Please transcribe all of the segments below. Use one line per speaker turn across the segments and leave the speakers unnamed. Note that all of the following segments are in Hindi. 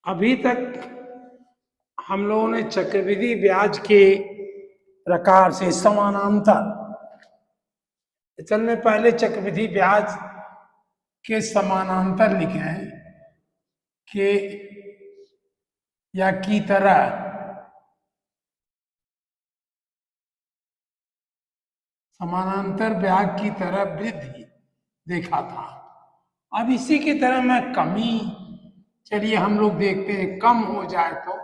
अभी तक हम लोगों ने चक्रवृद्धि ब्याज के प्रकार से समानांतर, चल में पहले चक्रवृद्धि ब्याज के समानांतर लिखे हैं कि या की तरह समानांतर ब्याज की तरह वृद्धि देखा था। अब इसी की तरह मैं कमी, चलिए हम लोग देखते हैं कम हो जाए तो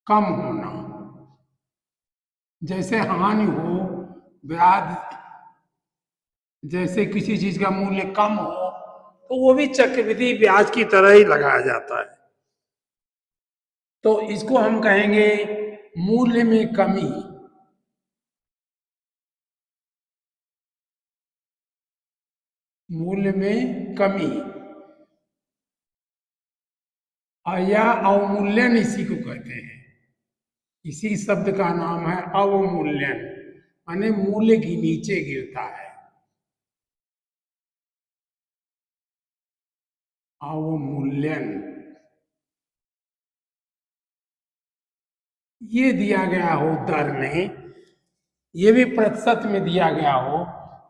कम होना, जैसे हानि हो, ब्याज जैसे किसी चीज का मूल्य कम हो तो वो भी चक्रवृद्धि ब्याज की तरह ही लगाया जाता है। तो इसको हम कहेंगे मूल्य में कमी। मूल्य में कमी या अवमूल्यन इसी को कहते हैं। इसी शब्द का नाम है अवमूल्यन, माने मूल्य की नीचे गिरता है। अवमूल्यन ये दिया गया हो दर में, ये भी प्रतिशत में दिया गया हो।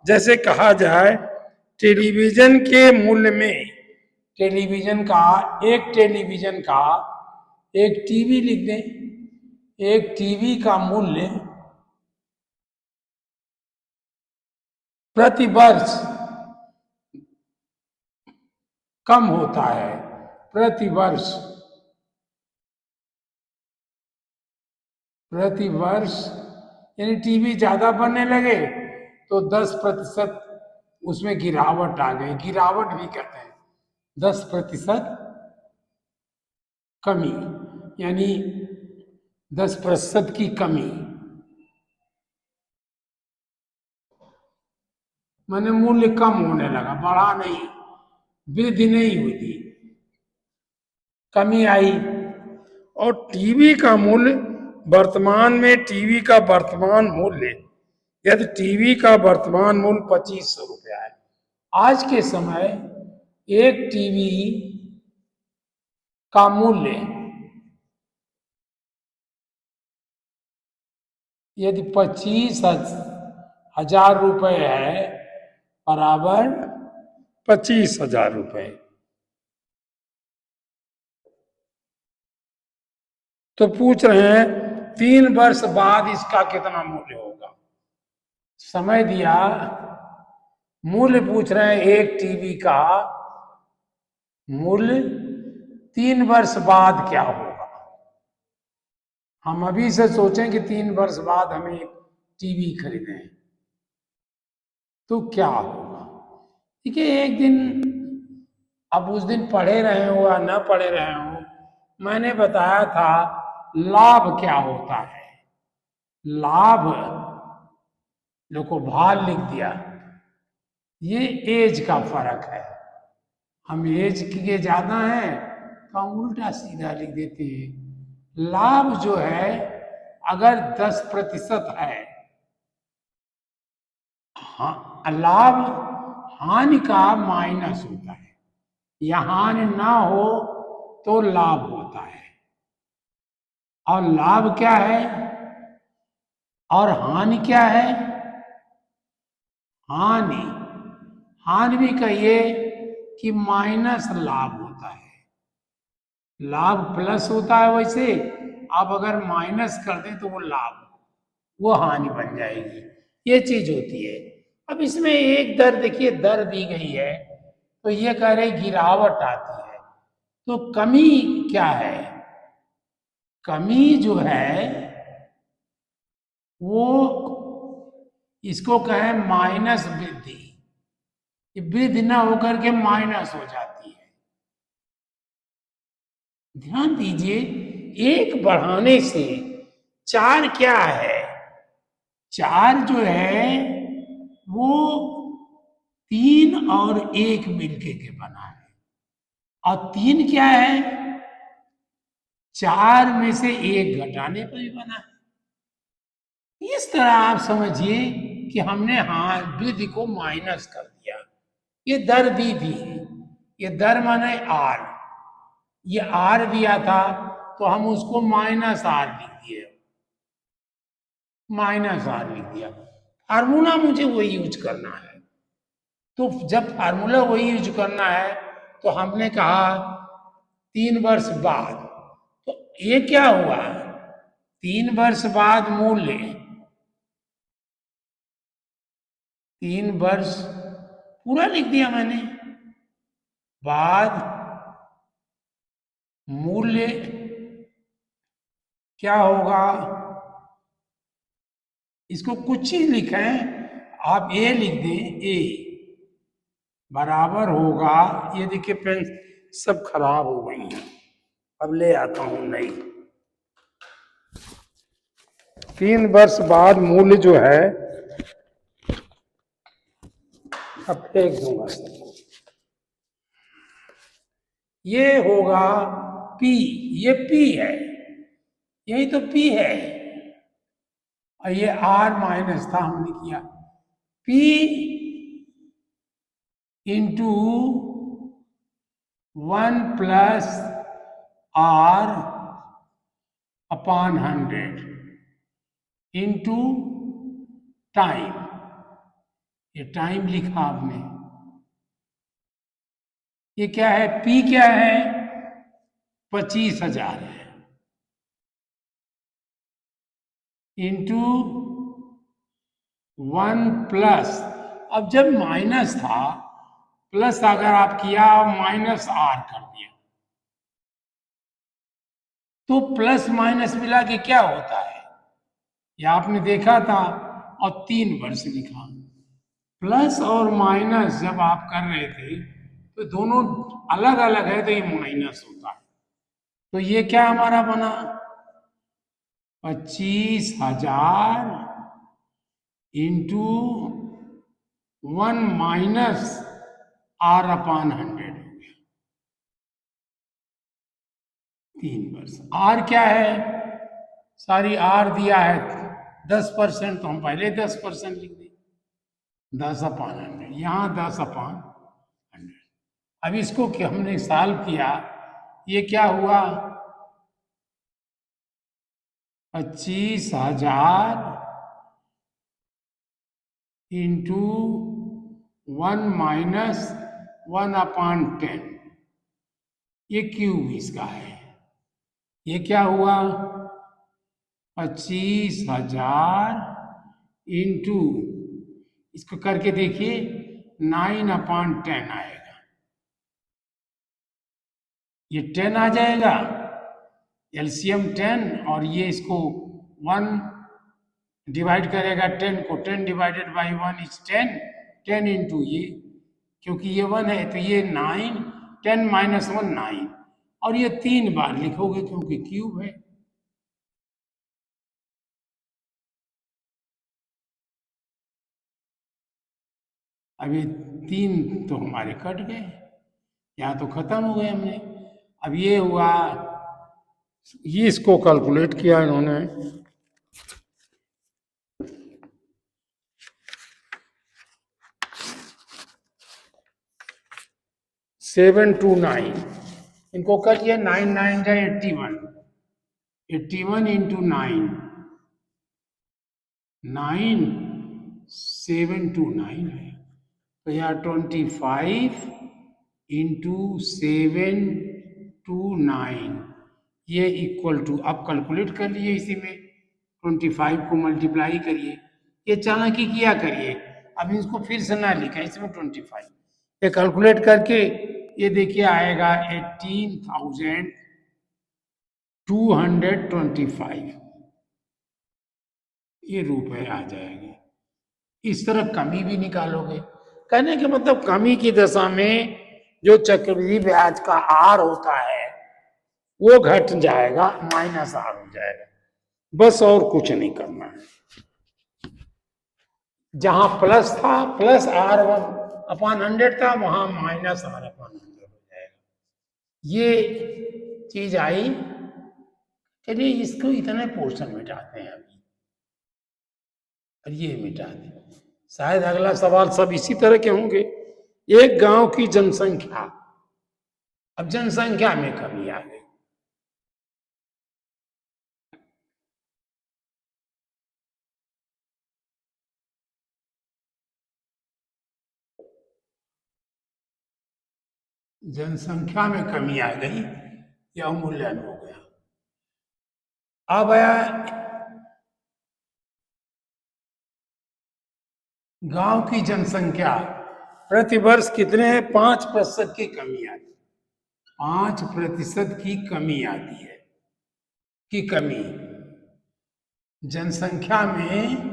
जैसे कहा जाए टेलीविजन के मूल्य में, टेलीविजन का एक टीवी लिख दें, एक टीवी का मूल्य प्रति वर्ष कम होता है। प्रति वर्ष यानी टीवी ज्यादा बनने लगे तो 10% उसमें गिरावट आ गई, गिरावट भी कहते हैं। 10% कमी यानी 10% की कमी, माने मूल्य कम होने लगा, बढ़ा नहीं, वृद्धि नहीं हुई थी, कमी आई। और टीवी का मूल्य वर्तमान में, टीवी का वर्तमान मूल्य, यदि टीवी का वर्तमान मूल्य 2500 रुपया है, आज के समय एक टीवी का मूल्य यदि 25,000 रुपये है, बराबर 25,000 रुपये, तो पूछ रहे हैं 3 वर्ष बाद इसका कितना मूल्य होगा। समय दिया, मूल्य पूछ रहे हैं एक टीवी का मूल्य 3 वर्ष बाद क्या होगा। हम अभी से सोचें कि 3 वर्ष बाद हमें टीवी खरीदें तो क्या होगा। देखिए एक दिन, अब उस दिन पढ़े रहे हो या न पढ़े रहे हो, मैंने बताया था लाभ क्या होता है। लाभ, देखो भार लिख दिया, ये एज का फर्क है। हम एज के ज्यादा हैं तो हम उल्टा सीधा लिख देते हैं। लाभ जो है अगर 10% है, हाँ, लाभ हानि का माइनस होता है, या हानि ना हो तो लाभ होता है। और लाभ क्या है और हानि क्या है। हानि, हानि भी कहिए कि माइनस लाभ होता है। लाभ प्लस होता है, वैसे आप अगर माइनस कर दें तो वो लाभ, वो हानि बन जाएगी। ये चीज होती है। अब इसमें एक दर देखिए, दर दी गई है तो ये कह रहे गिरावट आती है, तो कमी क्या है। कमी जो है वो, इसको कहें माइनस वृद्धि, वृद्धि ना होकर के माइनस हो जाती है। ध्यान दीजिए, एक बढ़ाने से 4 क्या है, 4 जो है वो 3 और 1 मिलके के बना है। और 3 क्या है, 4 में से 1 घटाने पर भी बना है। इस तरह आप समझिए कि हमने हाँ वृद्धि को माइनस कर दिया। ये दर दी थी, ये दर माने आर, ये आर दिया था तो हम उसको माइनस आर लिख दिए, माइनस आर लिख दिया। फार्मूला मुझे वही यूज करना है, तो जब फार्मूला वही यूज करना है तो हमने कहा 3 वर्ष बाद, तो ये क्या हुआ, 3 वर्ष बाद मूल्य, 3 वर्ष पूरा लिख दिया मैंने, बाद मूल्य क्या होगा, इसको कुछ चीज लिखें, आप ए लिख दें, ए बराबर होगा, ये देखिए पेन सब खराब हो गई हैं, अब ले आता हूं नई। 3 वर्ष बाद मूल्य जो है, अब फेंक दूंगा, ये होगा P, ये P है, यही तो P है, और ये R माइनस था हमने किया, P into 1+R upon 100 into time, ये टाइम लिखा आपने, ये क्या है, P क्या है, 25,000 है, इंटू 1+, अब जब माइनस था, प्लस अगर आप किया माइनस आर कर दिया, तो प्लस माइनस मिला के क्या होता है, ये आपने देखा था, और 3 वर्ष लिखा। प्लस और माइनस जब आप कर रहे थे तो दोनों अलग अलग है, तो ये माइनस होता है, तो ये क्या हमारा बना, 25,000 इंटू 1 - R/100 हो गया, 3 वर्ष। आर क्या है, सारी आर दिया है 10%, तो हम पहले 10% लिख दें, 10/100, यहां 10/100। अब इसको कि हमने सॉल्व किया, ये क्या हुआ, 25,000 इंटू 1 - 1/10, ये क्यूब इसका है, ये क्या हुआ, 25,000 इंटू, इसको करके देखिए, 9/10 आएगा, ये 10 आ जाएगा, एलसीएम 10, और ये इसको 1 डिवाइड करेगा 10 को, 10 डिवाइडेड बाई 1 इज 10, 10 इंटू ये, क्योंकि ये 1 है तो ये 9, 10 - 1 9, और ये 3 बार लिखोगे क्योंकि क्यूब है। अब ये 3 तो हमारे कट गए, यहाँ तो खत्म हो गए हमने। अब ये हुआ, ये इसको कैलकुलेट किया इन्होंने, 729, इनको कर दिया, 9 9 का 81, 81 इंटू 9, 9729 है, तो यहाँ 25 इंटू 729, ये इक्वल टू, अब कैलकुलेट कर लिए इसी में, 25 को मल्टीप्लाई करिए, ये चालाकी किया करिए, अब इसको फिर से ना लिखा, इसमें 25, ये कैलकुलेट करके ये देखिए आएगा 18,225, ये रुपए आ जाएंगे। इस तरह कमी भी निकालोगे, कहने के मतलब कमी की दशा में जो चक्रवृद्धि ब्याज का आर होता है वो घट जाएगा, माइनस आर हो जाएगा, बस और कुछ नहीं करना है। जहां प्लस था, प्लस R/100 था, वहां -R/100 हो जाएगा, ये चीज आई। चलिए इसको इतने पोर्शन मिटाते हैं अभी, और ये मिटा दें, शायद अगला सवाल सब इसी तरह के होंगे। एक गांव की जनसंख्या, अब जनसंख्या में कमी आ गई। जनसंख्या में कमी आ गई, यह अवमूल्यन हो गया। अब गांव की जनसंख्या प्रतिवर्ष कितने 5% की कमी आती है। 5% की कमी आती है, की कमी जनसंख्या में।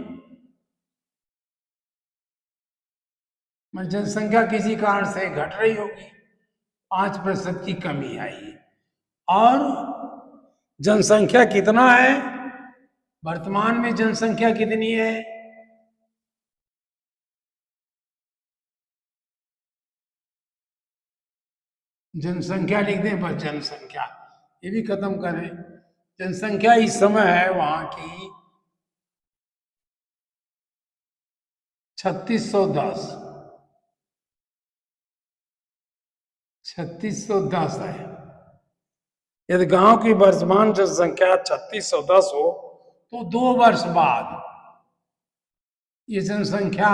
जनसंख्या किसी कारण से घट रही होगी, 5% की कमी आई। और जनसंख्या कितना है वर्तमान में? जनसंख्या कितनी है? जनसंख्या लिख दें बस, जनसंख्या ये भी खत्म करें। जनसंख्या इस समय है वहां की 3610। 3610 है। यदि गांव की वर्तमान जनसंख्या 3610 हो तो 2 वर्ष बाद ये जनसंख्या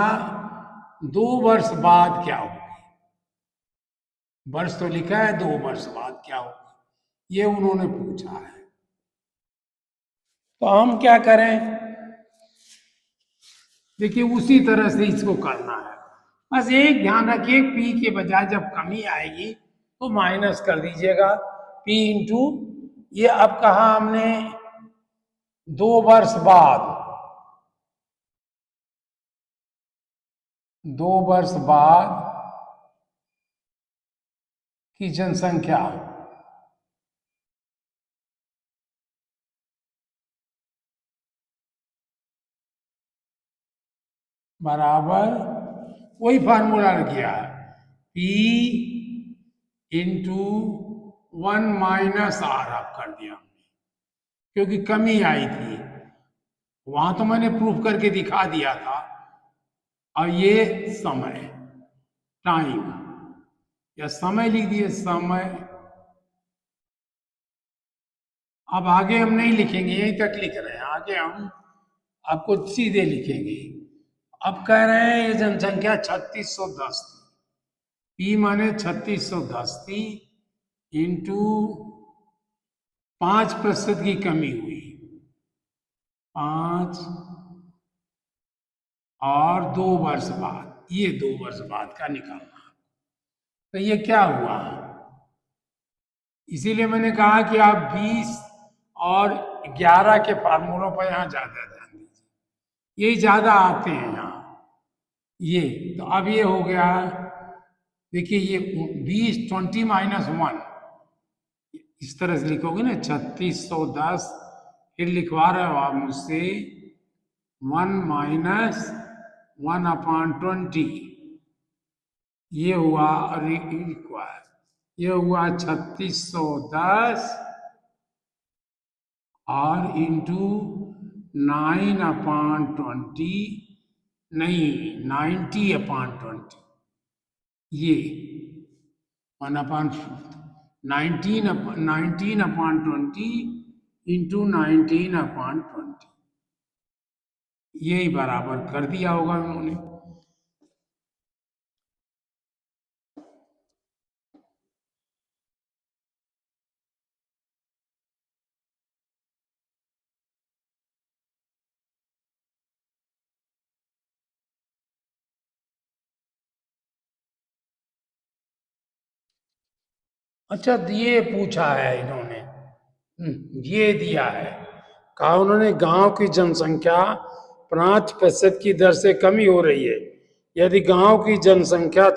2 वर्ष बाद क्या होगी? वर्ष तो लिखा है, 2 वर्ष बाद क्या होगी ये उन्होंने पूछा है। तो हम क्या करें? देखिए उसी तरह से इसको करना है। बस एक ध्यान रखिए, पी के बजाय जब कमी आएगी तो माइनस कर दीजिएगा, पी इंटू ये। अब कहा हमने 2 वर्ष बाद, 2 वर्ष बाद की जनसंख्या बराबर वही फार्मूला किया, पी इंटू 1 - R कर दिया हमने, क्योंकि कमी आई थी वहां तो मैंने प्रूफ करके दिखा दिया था। और ये समय, टाइम या समय लिख दिए, समय। अब आगे हम नहीं लिखेंगे, यहीं तक लिख रहे हैं, आगे हम आपको सीधे लिखेंगे। अब कह रहे हैं ये जनसंख्या 3610 थी, पी माने 3610 थी, इंटू 5% की कमी हुई, 5 और 2 वर्ष बाद, ये 2 वर्ष बाद का निकालना। तो ये क्या हुआ? इसीलिए मैंने कहा कि आप 20 और 11 के फार्मूलों पर यहां ज्यादा ध्यान दीजिए, यही ज्यादा आते हैं यहाँ। ये तो अब ये हो गया, देखिए ये 20 20 - 1 इस तरह से लिखोगे ना, 3610। फिर लिखवा रहे हो आप मुझसे 1 - 1/20, ये हुआ। और ये हुआ 3610 और इंटू 9/20, नहीं 90/20, ये 19/20 इंटू 19/20, यही बराबर कर दिया होगा उन्होंने। अच्छा, ये पूछा है इन्होंने, ये दिया है, कहा उन्होंने गांव की जनसंख्या 5% की दर से कमी हो रही है। यदि गांव की जनसंख्या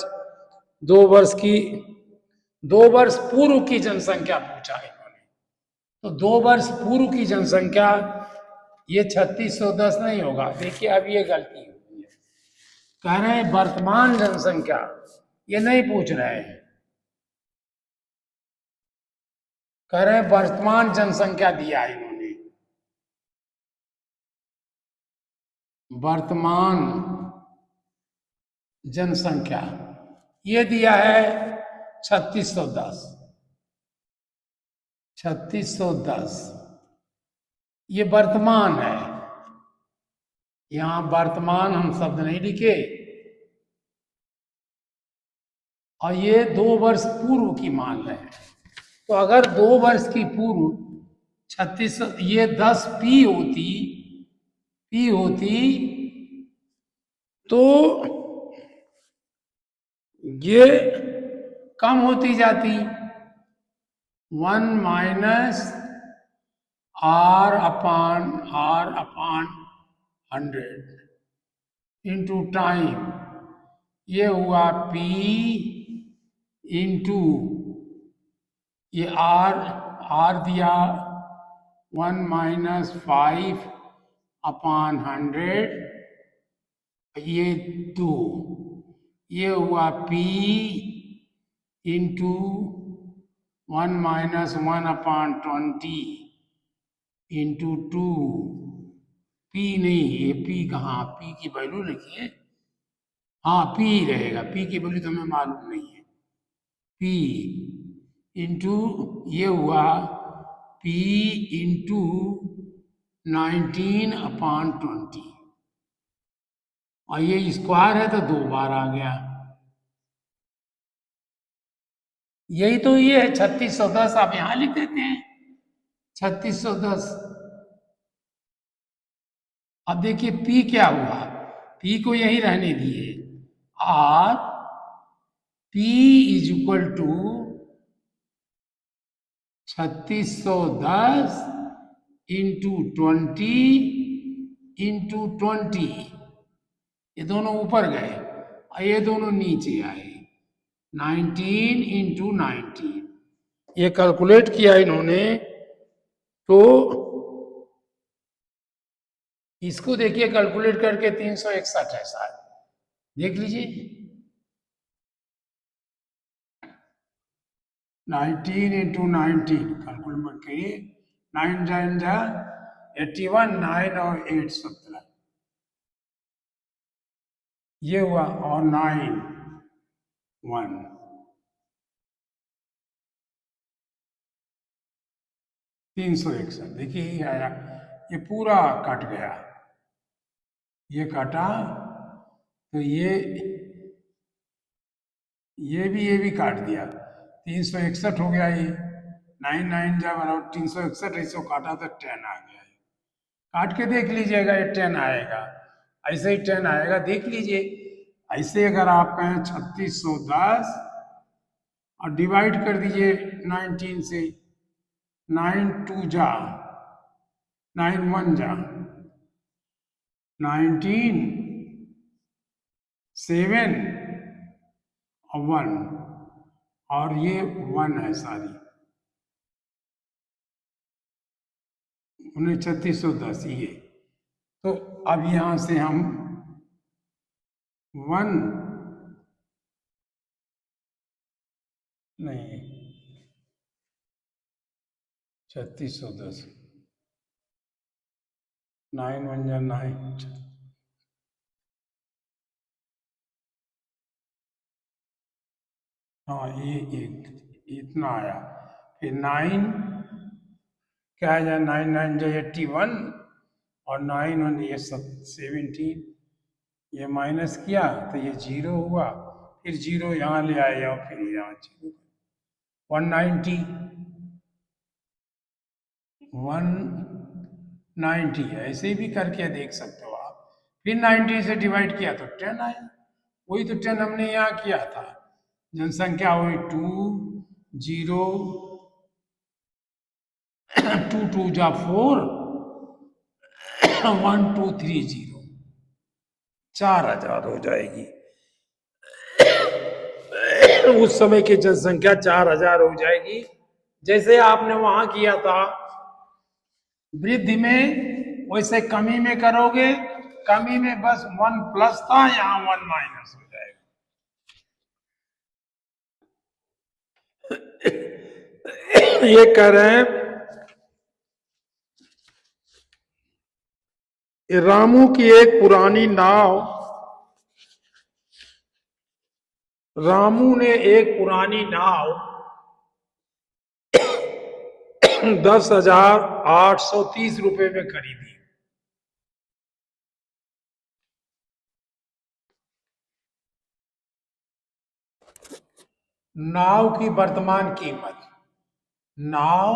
2 वर्ष की, 2 वर्ष पूर्व की जनसंख्या पूछा है इन्होंने, तो 2 वर्ष पूर्व की जनसंख्या ये 3610 नहीं होगा। देखिए अब ये गलती हुई है, कह रहे हैं वर्तमान जनसंख्या, ये नहीं पूछ रहे हैं, कह रहे हैं वर्तमान जनसंख्या दिया है इन्होंने, वर्तमान जनसंख्या ये दिया है 3610। 3610 ये वर्तमान है, यहां वर्तमान हम शब्द नहीं लिखे, और ये 2 वर्ष पूर्व की मान रहे हैं। तो अगर 2 वर्ष की पूर्व 36, ये 10 पी होती तो ये कम होती जाती, 1 - R/100 इंटू टाइम, ये हुआ P इंटू ये R दिया 1 - 5/100, ये 2, ये हुआ P इंटू 1 - 1/20 इंटू 2। P नहीं, ये P कहाँ, P की वैल्यू लिखिए, हाँ P रहेगा, P की वैल्यू तो हमें मालूम नहीं है। P इंटू ये हुआ P इंटू 19/20, और ये स्क्वायर है तो 2 बार आ गया। यही तो ये है 3610, आप यहां लिख देते हैं 3610। अब देखिए P क्या हुआ, P को यही रहने दिए, R P is equal to 3610 into 20 ये दोनों ऊपर गए और ये दोनों नीचे आए, 19 × 19। ये कैलकुलेट किया इन्होंने, तो इसको देखिए कैलकुलेट करके 361 है शायद, देख लीजिए 19 × 19 कैलकुलेट करिए, 9 जा 81, 9 और 8 17, ये हुआ, और 9 1 361, देखिए ये आया, ये पूरा कट गया, ये कटा तो ये भी काट दिया, 361 हो गया, ये 9 9 जब बराबर 361, इसको काटा तो 10 आ गया, काट के देख लीजिएगा, ये 10 आएगा, ऐसे ही 10 आएगा, देख लीजिए। ऐसे अगर आप कहें 3610 और डिवाइड कर दीजिए 19 से, 9 2 जा 9 1 जा 19 7 और 1, और ये 1 है सारी, 3610 ये। तो अब यहां से हम 1 नहीं, 3610 9 1 जा 9, हाँ ये एक इतना आया, फिर 9 क्या है, 9 9 जा 81, और 9 1 ये 17, ये माइनस किया तो ये 0 हुआ, फिर 0 यहाँ ले आए और फिर यहाँ 0, 190 190 ऐसे भी करके देख सकते हो आप, फिर 90 से डिवाइड किया तो 10 आया, वही तो 10 हमने यहाँ किया था। जनसंख्या हुई 2 0 2 2 जा 4 1 2 3 0, 4000 हो जाएगी, उस समय की जनसंख्या 4000 हो जाएगी। जैसे आपने वहां किया था वृद्धि में, वैसे कमी में करोगे, कमी में बस 1 प्लस था, यहाँ 1 माइनस हो जाएगा। ये कह रहे हैं रामू की एक पुरानी नाव, रामू ने एक पुरानी नाव 10,830 रुपए में खरीदी। नाव की वर्तमान कीमत, नाव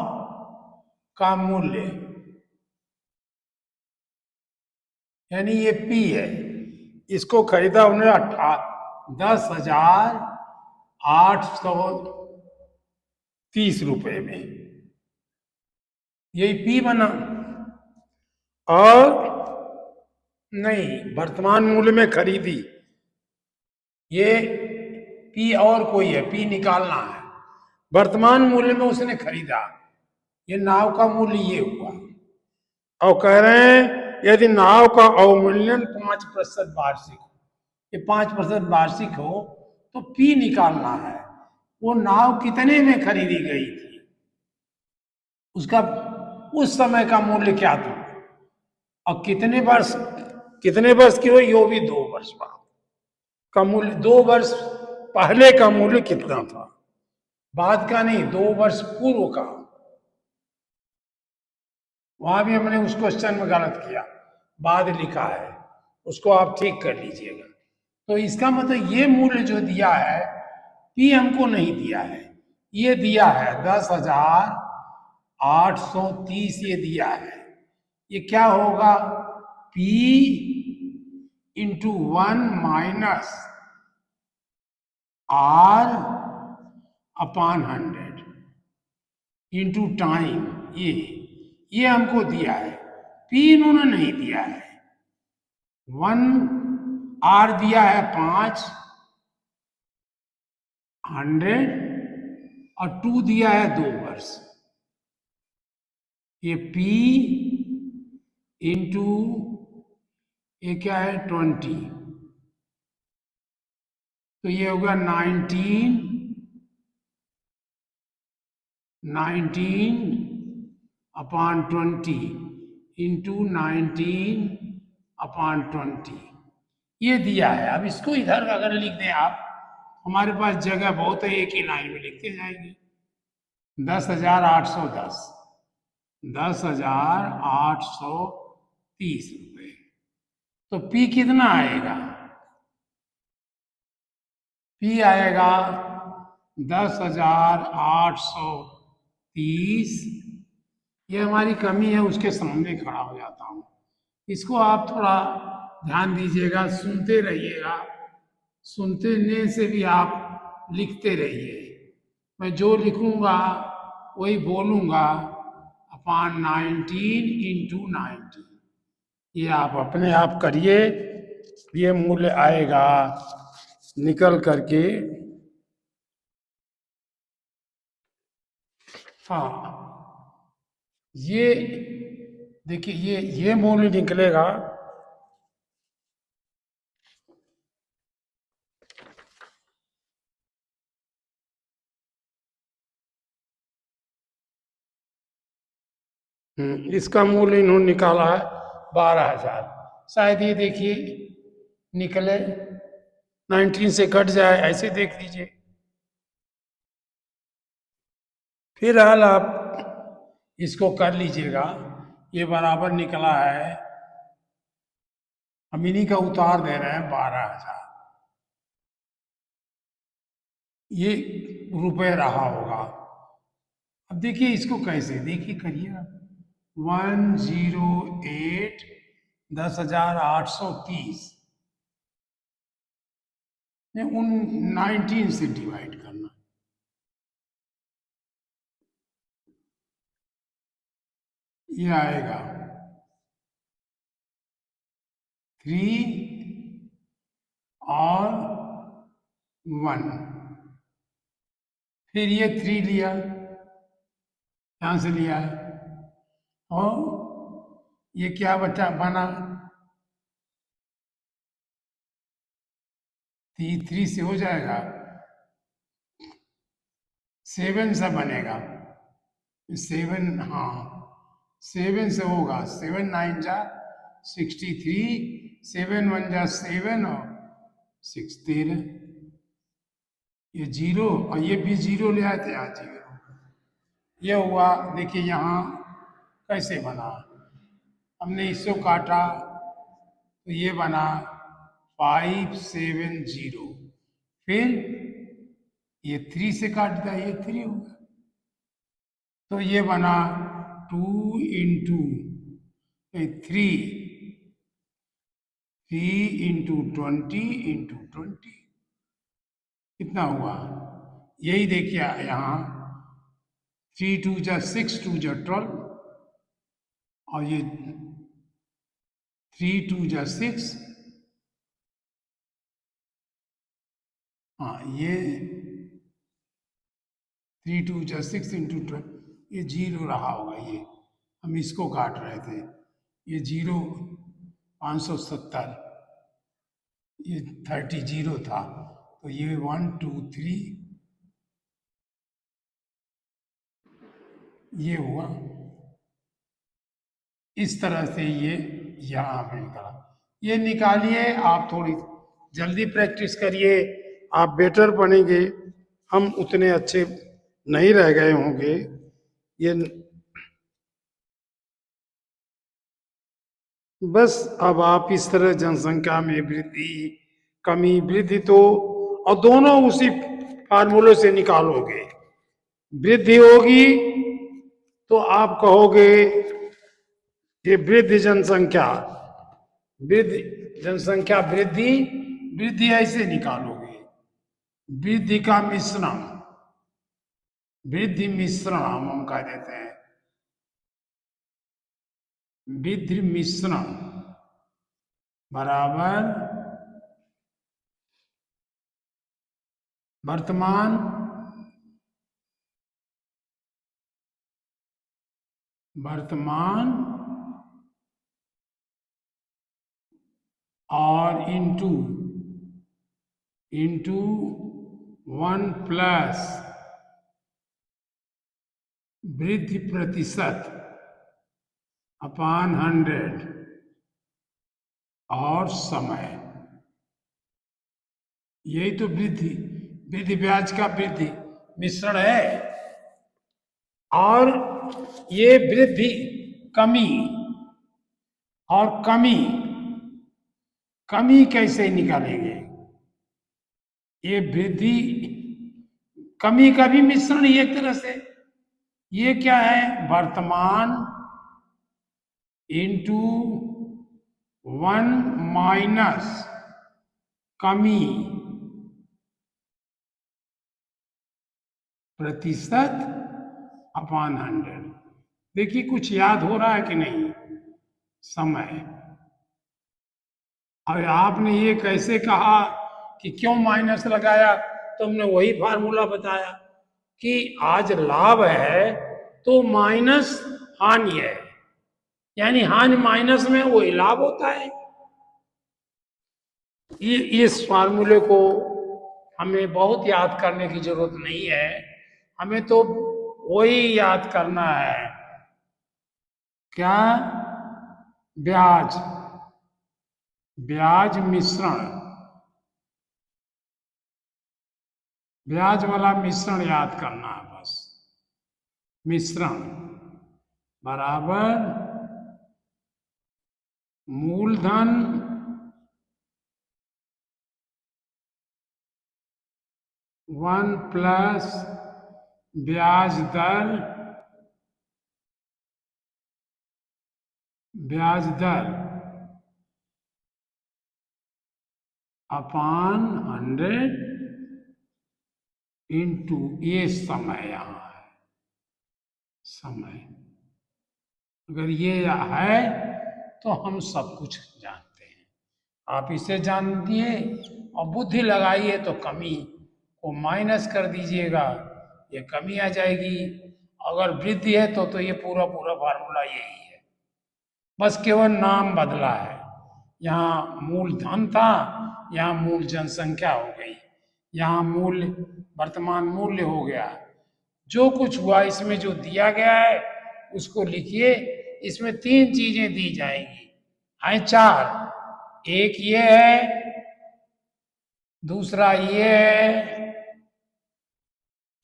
का मूल्य, यानी ये पी है, इसको खरीदा उन्होंने 10,830 रुपए में, यही पी बना। और नहीं, वर्तमान मूल्य में खरीदी, ये पी और कोई है, पी निकालना है। वर्तमान मूल्य में उसने खरीदा, ये नाव का मूल्य ये हुआ। और कह रहे हैं यदि नाव का अवमूल्यन 5% वार्षिक, ये 5% वार्षिक हो तो पी निकालना है। वो नाव कितने में खरीदी गई थी, उसका उस समय का मूल्य क्या था, और कितने वर्ष की हो, यो भी 2 वर्ष बाद का मूल्य, 2 वर्ष पहले का मूल्य कितना था, बाद का नहीं, 2 वर्ष पूर्व का। वहां भी हमने उस क्वेश्चन में गलत किया, बाद लिखा है, उसको आप ठीक कर लीजिएगा। तो इसका मतलब ये मूल्य जो दिया है, पी हमको नहीं दिया है, ये दिया है 10,830, ये दिया है। ये क्या होगा, P into 1 minus R upon 100 into time, ये हमको दिया है, P इन्होंने नहीं दिया है। 1 R दिया है 5, 100, और 2 दिया है 2 वर्ष। ये P इंटू ये क्या है 20, तो ये होगा 19 अपॉन 20 इंटू 19/20, ये दिया है। अब इसको इधर अगर लिख दें आप, हमारे पास जगह बहुत है, एक ही लाइन में लिखते जाएंगे। 10,810, 10,830 रुपये, तो पी कितना आएगा, पी आएगा 10,830। ये हमारी कमी है, उसके सामने खड़ा हो जाता हूं। इसको आप थोड़ा ध्यान दीजिएगा, सुनते रहिएगा, सुनते से भी आप लिखते रहिए। मैं जो लिखूंगा वही बोलूंगा, अपॉन 19 इंटू 90, ये आप अपने आप करिए, ये मूल्य आएगा निकल करके। हाँ, ये देखिए, ये मूल्य निकलेगा, इसका मूल्य इन्होंने निकाला है 12,000। शायद ये देखिए निकले, 19 से कट जाए, ऐसे देख लीजिए। फिर हाल आप इसको कर लीजिएगा, ये बराबर निकला है, हम इन्हीं का उतार दे रहे हैं 12,000, ये रुपए रहा होगा। अब देखिए इसको कैसे, देखिए करिए आप, 108, 10,830 उन 19 से डिवाइड करना, ये आएगा 3 और 1, फिर ये 3 लिया, यहां से लिया है, और ये क्या बचा बना, 3 से हो जाएगा, 7 से बनेगा, 7, हाँ 7 से होगा, 7 9 जा 63, 7 1 जा 7 और 6 13, ये 0, और ये भी 0 ले आए थे, यहाँ 0, ये हुआ। देखिए यहाँ कैसे बना, हमने इसको काटा तो ये बना 570। फिर ये 3 से काट दिया, ये 3 होगा, तो ये बना 2 × 3, 3 × 20 × 20 कितना हुआ? यही देखिए यहाँ 3 × 2 = 6, 2 × 12, और ये 3 × 2 = 6। हाँ, ये 3 × 2 = 6 × 12, ये 0 रहा होगा। ये हम इसको काट रहे थे, ये 0 570, ये 30 था, तो ये 1 2 3 ये हुआ। इस तरह से ये यहाँ हमें निकला। ये निकालिए, आप थोड़ी जल्दी प्रैक्टिस करिए, आप बेटर बनेंगे, हम उतने अच्छे नहीं रह गए होंगे। ये बस अब आप इस तरह जनसंख्या में वृद्धि, कमी, वृद्धि तो, और दोनों उसी फार्मूले से निकालोगे। वृद्धि होगी तो आप कहोगे ये वृद्धि जनसंख्या, वृद्धि जनसंख्या वृद्धि, वृद्धि ऐसे निकालोगे, वृद्धि का मिश्रण, वृद्धि मिश्रण हम कह देते हैं, वृद्धि मिश्रण बराबर वर्तमान और इंटू 1 + वृद्धि प्रतिशत अपॉन 100 और समय। यही तो वृद्धि, वृद्धि ब्याज का वृद्धि मिश्रण है। और ये वृद्धि, कमी, और कमी, कमी कैसे निकालेंगे? ये वृद्धि कमी का भी मिश्रण ही एक तरह से। ये क्या है? वर्तमान इंटू 1 - कमी प्रतिशत अपॉन 100। देखिए कुछ याद हो रहा है कि नहीं? समय। अब आपने ये कैसे कहा कि क्यों माइनस लगाया, तो हमने वही फार्मूला बताया कि आज लाभ है तो माइनस हानि है, यानी हानि माइनस में वही लाभ होता है। ये इस फार्मूले को हमें बहुत याद करने की जरूरत नहीं है, हमें तो वही याद करना है। क्या? ब्याज, ब्याज मिश्रण, ब्याज वाला मिश्रण याद करना है बस। मिश्रण बराबर मूलधन वन प्लस ब्याज दर, ब्याज दर अपॉन 100 इंटू ये समय। यहाँ है समय, अगर ये है तो हम सब कुछ जानते हैं। आप इसे जान दिए और बुद्धि लगाइए तो कमी को माइनस कर दीजिएगा, ये कमी आ जाएगी। अगर वृद्धि है तो ये पूरा पूरा फार्मूला यही है, बस केवल नाम बदला है। यहाँ मूल धन था, यहाँ मूल जनसंख्या हो गई, यहाँ मूल वर्तमान मूल्य हो गया। जो कुछ हुआ इसमें जो दिया गया है उसको लिखिए। इसमें 3 चीजें दी जाएंगी, है 4। एक ये है, दूसरा ये है,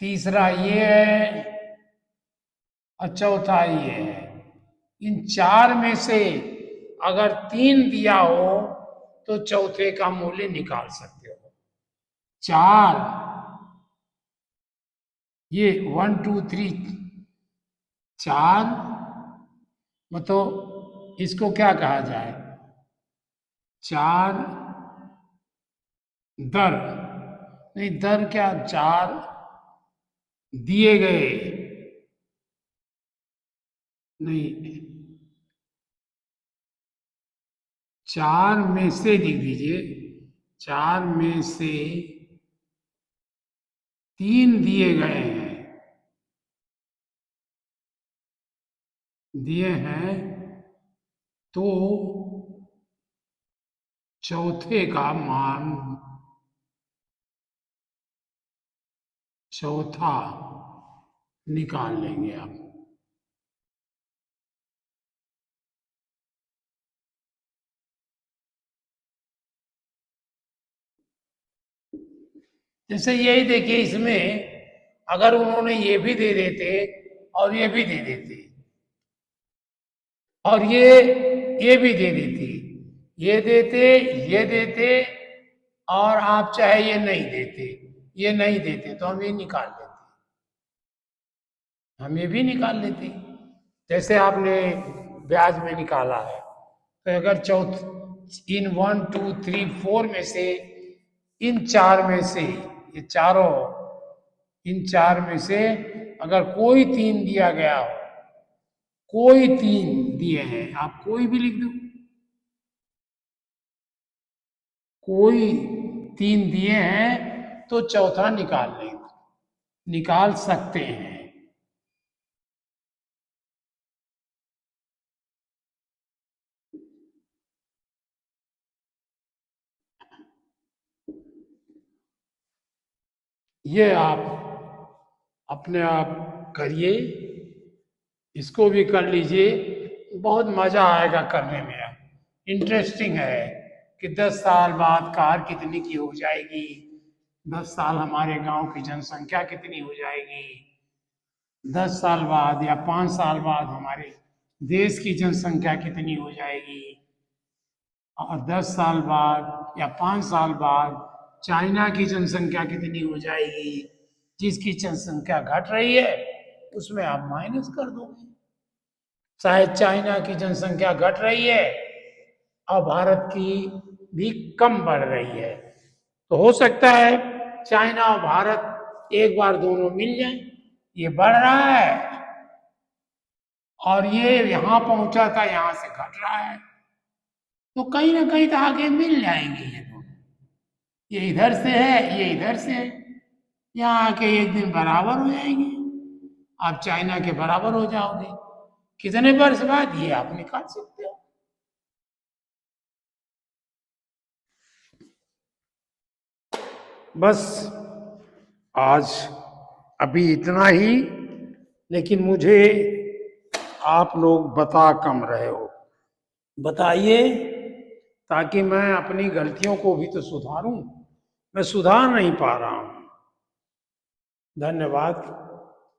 तीसरा ये है, और चौथा ये है। इन चार में से अगर तीन दिया हो तो चौथे का मूल्य निकाल सकते हो। चार, ये 1 2 3 चार, मतलब इसको क्या कहा जाए, चार दर, नहीं दर क्या, चार दिए गए, नहीं, चार में से लिख दीजिए, चार में से तीन दिए गए हैं, दिए हैं, तो चौथे का मान, चौथा निकाल लेंगे आप। जैसे यही देखिए, इसमें अगर उन्होंने ये भी दे देते और ये भी दे देते और ये भी दे देती, ये देते, ये देते, और आप चाहे ये नहीं देते, ये नहीं देते, तो हम ये निकाल लेते, हम ये भी निकाल लेते। जैसे आपने ब्याज में निकाला है, तो अगर इन 1 2 3 4 में से, इन चार में से, ये चारों, इन चार में से अगर कोई तीन दिया गया हो, कोई तीन दिए हैं, आप कोई भी लिख दो, कोई तीन दिए हैं तो चौथा निकाल लें, निकाल सकते हैं। ये आप अपने आप करिए, इसको भी कर लीजिए, बहुत मजा आएगा करने में। इंटरेस्टिंग है कि 10 साल बाद कार कितनी की हो जाएगी, 10 साल हमारे गांव की जनसंख्या कितनी हो जाएगी, 10 साल बाद या 5 साल बाद हमारे देश की जनसंख्या कितनी हो जाएगी, और 10 साल बाद या 5 साल बाद चाइना की जनसंख्या कितनी हो जाएगी। जिसकी जनसंख्या घट रही है उसमें आप माइनस कर दोगे। शायद चाइना की जनसंख्या घट रही है और भारत की भी कम बढ़ रही है, तो हो सकता है चाइना और भारत एक बार दोनों मिल जाएं। ये बढ़ रहा है और ये यहां पहुंचा था, यहां से घट रहा है, तो कहीं ना कहीं तो आगे मिल जाएंगे ये दोनों। ये इधर से है, ये इधर से है, यहाँ आके एक दिन बराबर हो जाएंगे, आप चाइना के बराबर हो जाओगे। कितने वर्ष बाद, ये आप निकाल सकते हो। बस आज अभी इतना ही, लेकिन मुझे आप लोग बता कम रहे हो, बताइए, ताकि मैं अपनी गलतियों को भी तो सुधारूं। मैं सुधार नहीं पा रहा हूं। धन्यवाद।